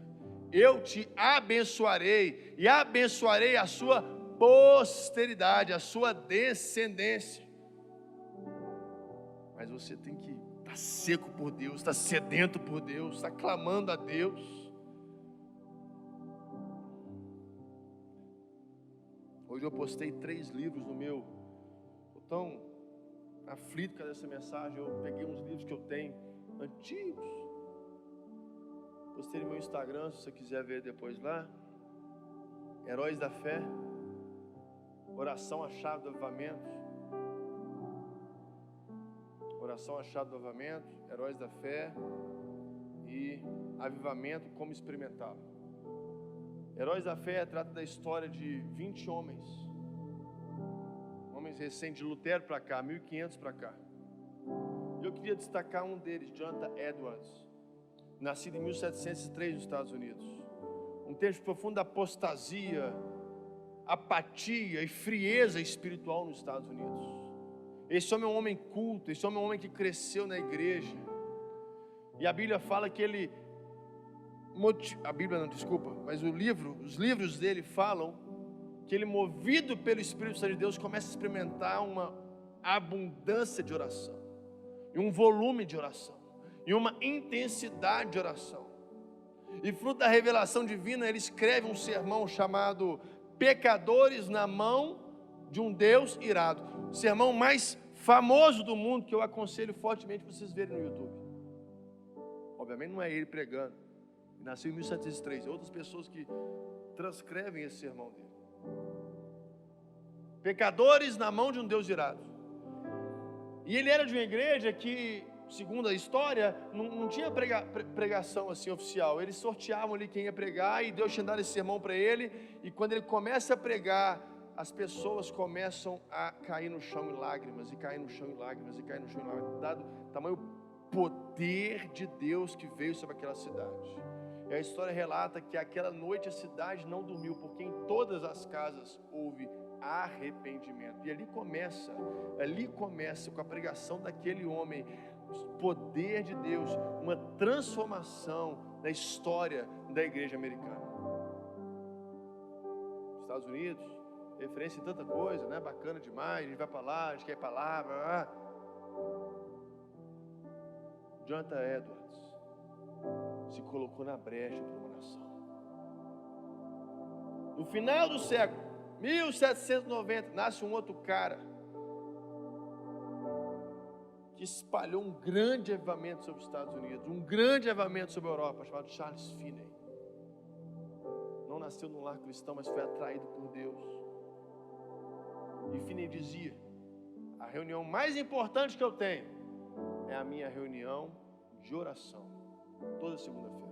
Eu te abençoarei e abençoarei a sua posteridade, a sua descendência. Mas você tem que estar seco por Deus, estar sedento por Deus, estar clamando a Deus. Hoje eu postei 3 livros no meu. Estou tão aflito com essa mensagem. Eu peguei uns livros que eu tenho antigos. Postei no meu Instagram, se você quiser ver depois lá. Heróis da Fé, Oração a Chave do Avivamento. Oração a Chave do Avivamento, Heróis da Fé e Avivamento, como experimentá-lo. Heróis da Fé trata da história de 20 homens recentes, de Lutero para cá, 1500 para cá. Eu queria destacar um deles, Jonathan Edwards, nascido em 1703 nos Estados Unidos. Um tempo de profunda apostasia, apatia e frieza espiritual nos Estados Unidos. Esse homem é um homem culto, esse homem é um homem que cresceu na igreja. E a Bíblia fala que ele, mas os livros dele falam que ele, movido pelo Espírito Santo de Deus, começa a experimentar uma abundância de oração, e um volume de oração, e uma intensidade de oração. E fruto da revelação divina, ele escreve um sermão chamado Pecadores na Mão de um Deus Irado. O sermão mais famoso do mundo, que eu aconselho fortemente vocês verem no YouTube. Obviamente não é ele pregando, ele nasceu em 1703, é outras pessoas que transcrevem esse sermão dele. Pecadores na mão de um Deus irado. E ele era de uma igreja que, segundo a história, não tinha pregação assim oficial. Eles sorteavam ali quem ia pregar, e Deus tinha dado esse sermão para ele. E quando ele começa a pregar, as pessoas começam a cair no chão em lágrimas, e cair no chão em lágrimas, e cair no chão em lágrimas, dado o tamanho poder de Deus que veio sobre aquela cidade. E a história relata que aquela noite a cidade não dormiu, porque em todas as casas houve arrependimento. E ali começa com a pregação daquele homem, o poder de Deus, uma transformação da história da igreja americana. Estados Unidos, referência em tanta coisa, né? Bacana demais, a gente vai para lá, a gente quer ir para lá. Jonathan Edwards se colocou na brecha para uma nação. No final do século 1790, nasce um outro cara que espalhou um grande avivamento sobre os Estados Unidos, um grande avivamento sobre a Europa, chamado Charles Finney. Não nasceu num lar cristão, mas foi atraído por Deus. E Finney dizia: a reunião mais importante que eu tenho é a minha reunião de oração, toda segunda-feira.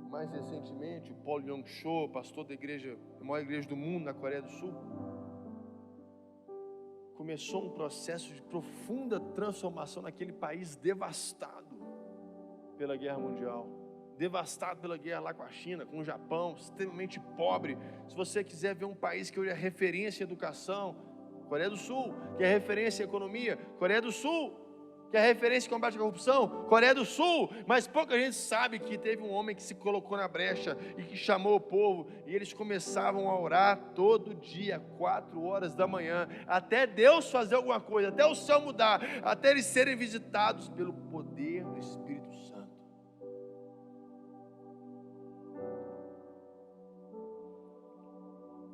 Mais recentemente, o Paul Yong-cho, pastor da igreja, a maior igreja do mundo na Coreia do Sul, começou um processo de profunda transformação naquele país devastado pela guerra mundial, devastado pela guerra lá com a China, com o Japão, extremamente pobre. Se você quiser ver um país que hoje é referência em educação, Coreia do Sul, que é referência em economia, Coreia do Sul, que é referência em combate à corrupção, Coreia do Sul. Mas pouca gente sabe que teve um homem que se colocou na brecha e que chamou o povo, e eles começavam a orar todo dia, 4 horas da manhã, até Deus fazer alguma coisa, até o céu mudar, até eles serem visitados pelo poder do Espírito Santo.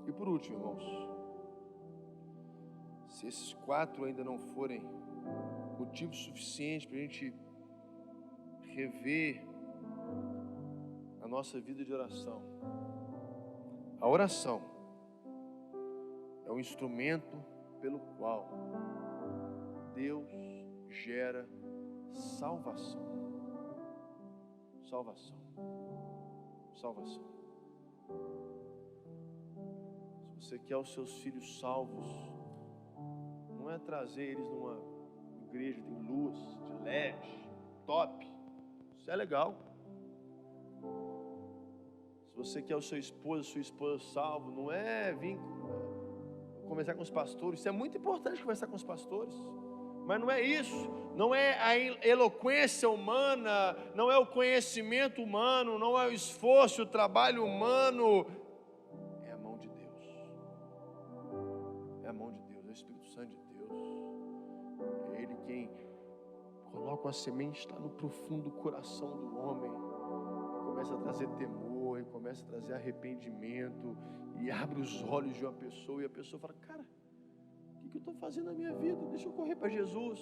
E por último, irmãos, se esses 4 ainda não forem motivo suficiente para a gente rever a nossa vida de oração, a oração é um instrumento pelo qual Deus gera salvação. Salvação. Se você quer os seus filhos salvos, não é trazer eles numa igreja, tem luz, de LED, top. Isso é legal. Se você quer o seu esposo, sua esposa salvo, não é vir conversar com os pastores. Isso é muito importante, conversar com os pastores. Mas não é isso, não é a eloquência humana, não é o conhecimento humano, não é o esforço, o trabalho humano. É a mão de Deus. É a mão de Deus, é o Espírito Santo de Deus. É Ele quem coloca uma semente, está no profundo coração do homem, e começa a trazer temor, e começa a trazer arrependimento, e abre os olhos de uma pessoa, e a pessoa fala: cara, o que eu estou fazendo na minha vida? Deixa eu correr para Jesus.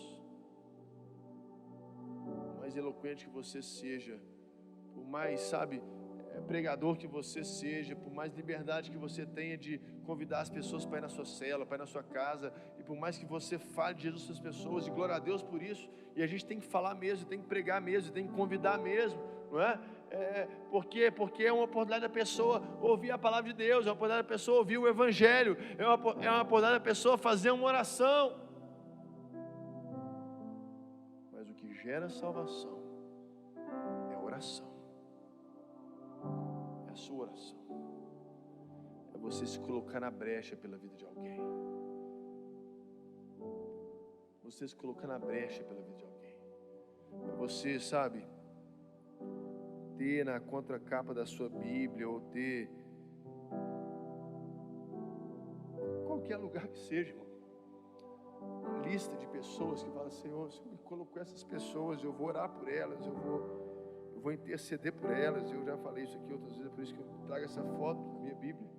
Por mais eloquente que você seja, por mais, pregador que você seja, por mais liberdade que você tenha de convidar as pessoas para ir na sua cela, para ir na sua casa, e por mais que você fale de Jesus para as pessoas, e glória a Deus por isso, e a gente tem que falar mesmo, tem que pregar mesmo, tem que convidar mesmo, não é? Porque é uma oportunidade da pessoa ouvir a palavra de Deus, é uma oportunidade da pessoa ouvir o Evangelho, é uma oportunidade da pessoa fazer uma oração. Mas o que gera salvação é a oração, é a sua oração, é você se colocar na brecha pela vida de alguém, você se colocar na brecha pela vida de alguém, você ter na contracapa da sua Bíblia, ou ter qualquer lugar que seja, irmão, uma lista de pessoas que falam: Senhor, você me colocou essas pessoas, eu vou orar por elas, eu vou interceder por elas. Eu já falei isso aqui outras vezes, é por isso que eu trago essa foto da minha Bíblia.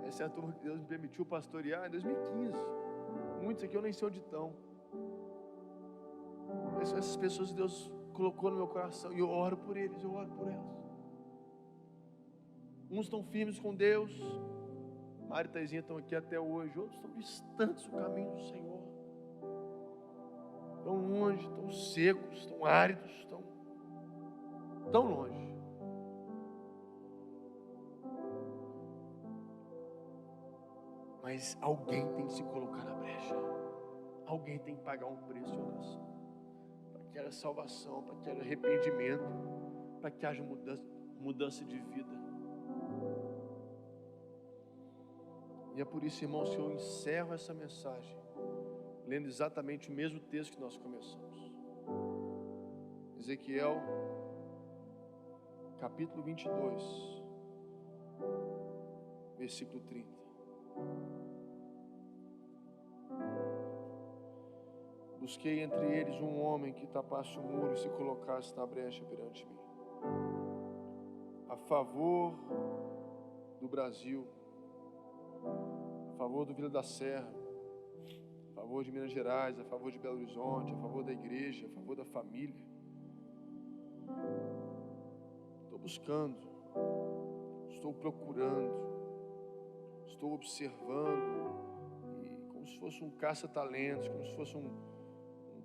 Essa é a turma que Deus me permitiu pastorear em 2015. Muitos aqui eu nem sei onde estão. Essas pessoas que Deus colocou no meu coração, e eu oro por eles, eu oro por elas. Uns estão firmes com Deus, Mário e Taizinha estão aqui até hoje, outros estão distantes do caminho do Senhor, estão longe, estão secos, estão áridos, estão tão longe. Mas alguém tem que se colocar na brecha, alguém tem que pagar um preço de oração, para que haja salvação, para que haja arrependimento, para que haja mudança de vida. E é por isso, irmãos, que eu encerro essa mensagem lendo exatamente o mesmo texto que nós começamos. Ezequiel, capítulo 22, versículo 30. Busquei entre eles um homem que tapasse o muro e se colocasse na brecha perante mim, a favor do Brasil, a favor do Vila da Serra, a favor de Minas Gerais, a favor de Belo Horizonte, a favor da igreja, a favor da família. Estou buscando, estou procurando, estou observando, e como se fosse um caça-talentos, como se fosse um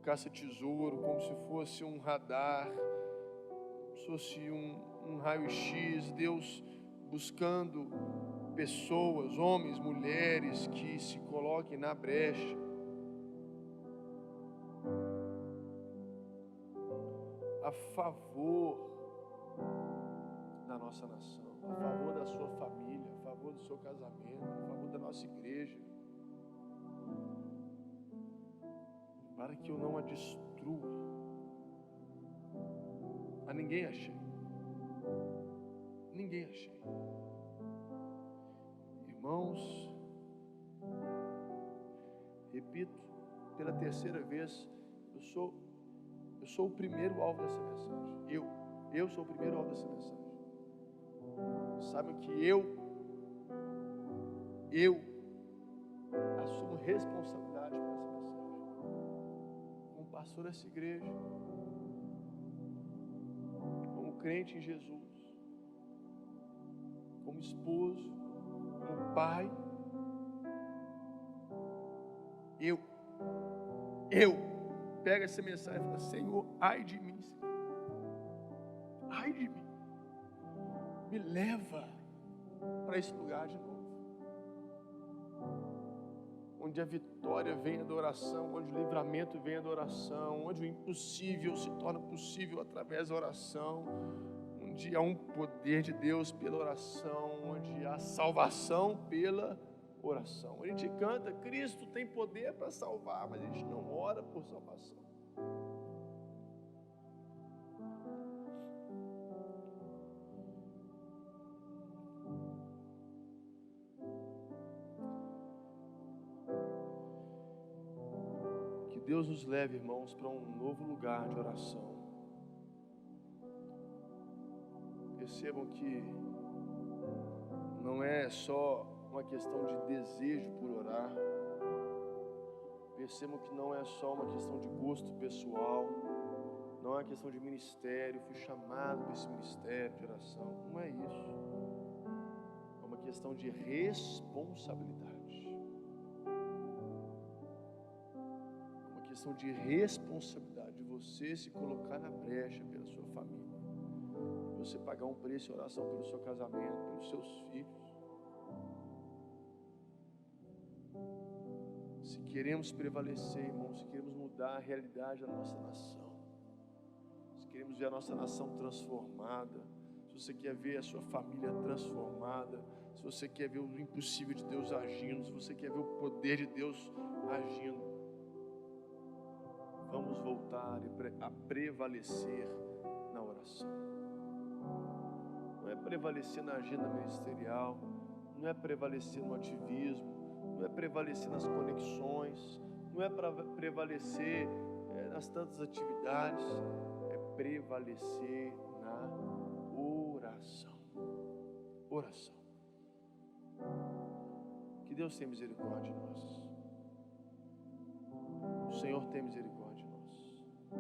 caça-tesouro, como se fosse um radar, como se fosse um raio-x, Deus buscando pessoas, homens, mulheres, que se coloquem na brecha. A favor da nossa nação, a favor da sua família, a favor do seu casamento, a favor da nossa igreja, para que eu não a destrua. A ninguém achei. Ninguém achei. Irmãos, repito pela terceira vez, eu sou o primeiro alvo dessa mensagem. Eu sou o primeiro alvo dessa mensagem. Sabe o que eu assumo responsabilidade por essa mensagem, como pastor dessa igreja, como crente em Jesus, como esposo, como pai. Eu pego essa mensagem e falo: Senhor, ai de mim, Senhor, ai de mim, me leva para esse lugar de novo. onde a vitória vem da oração, onde o livramento vem da oração, onde o impossível se torna possível através da oração, onde há um poder de Deus pela oração, onde há salvação pela oração. A gente canta, Cristo tem poder para salvar, mas a gente não ora por salvação. Deus nos leve, irmãos, para um novo lugar de oração. Percebam que não é só uma questão de desejo por orar. Percebam que não é só uma questão de gosto pessoal. Não é uma questão de ministério. Fui chamado para esse ministério de oração. Não é isso. É uma questão de responsabilidade. Questão de responsabilidade, de você se colocar na brecha pela sua família, de você pagar um preço em oração pelo seu casamento, pelos seus filhos. Se queremos prevalecer, irmãos, se queremos mudar a realidade da nossa nação, se queremos ver a nossa nação transformada, se você quer ver a sua família transformada, se você quer ver o impossível de Deus agindo, se você quer ver o poder de Deus agindo, vamos voltar a prevalecer na oração. Não é prevalecer na agenda ministerial, não é prevalecer no ativismo, não é prevalecer nas conexões, não é para prevalecer nas tantas atividades, é prevalecer na oração. Oração. Que Deus tenha misericórdia de nós. O Senhor tem misericórdia. E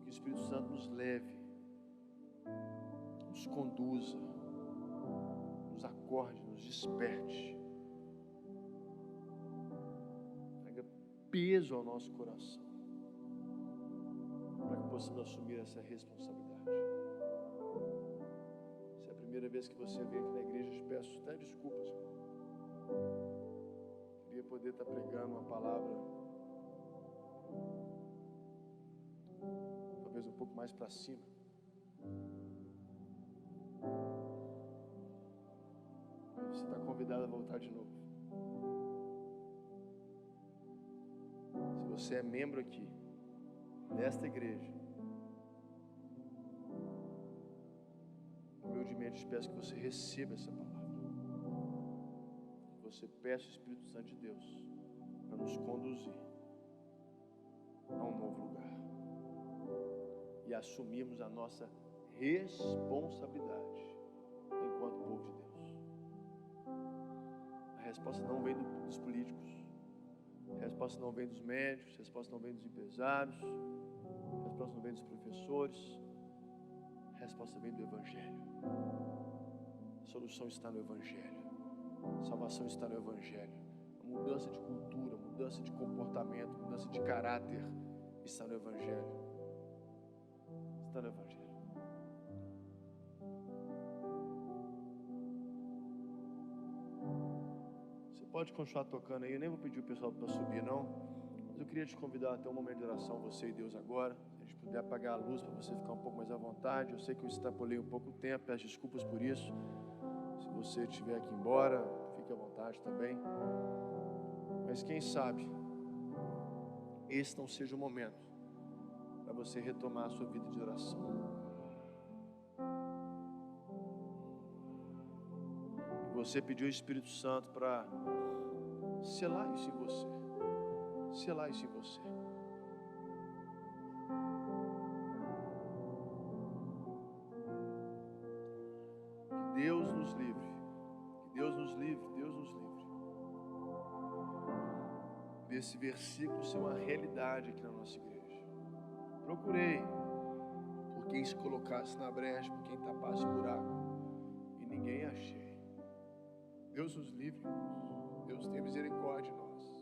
que o Espírito Santo nos leve, nos conduza, nos acorde, nos desperte, traga peso ao nosso coração, para que possamos assumir essa responsabilidade. Se é a primeira vez que você vem aqui na igreja, eu te peço até desculpas. Queria poder estar pregando uma palavra talvez um pouco mais para cima. Você está convidado a voltar de novo. Se você é membro aqui, nesta igreja, humildemente te peço que você receba essa palavra. Que você peça o Espírito Santo de Deus para nos conduzir a um novo lugar e assumirmos a nossa responsabilidade enquanto povo de Deus. A resposta não vem dos políticos, a resposta não vem dos médicos, a resposta não vem dos empresários, a resposta não vem dos professores, a resposta vem do Evangelho. A solução está no Evangelho, a salvação está no Evangelho. A mudança de cultura, mudança de comportamento, mudança de caráter está no Evangelho. Está no Evangelho. Você pode continuar tocando aí, eu nem vou pedir o pessoal para subir não, mas eu queria te convidar até um momento de oração, você e Deus agora. Se a gente puder apagar a luz para você ficar um pouco mais à vontade. Eu sei que eu extrapolei um pouco o tempo, peço desculpas por isso. Se você estiver aqui embora, fique à vontade também. Mas quem sabe esse não seja o momento para você retomar a sua vida de oração. E você pediu o Espírito Santo para selar isso em você. Selar isso em você. Que Deus nos livre. Que Deus nos livre. Deus nos livre desse versículo ser uma realidade aqui na nossa igreja. Procurei por quem se colocasse na brecha, por quem tapasse o buraco, e ninguém achei. Deus nos livre, Deus tenha misericórdia de nós.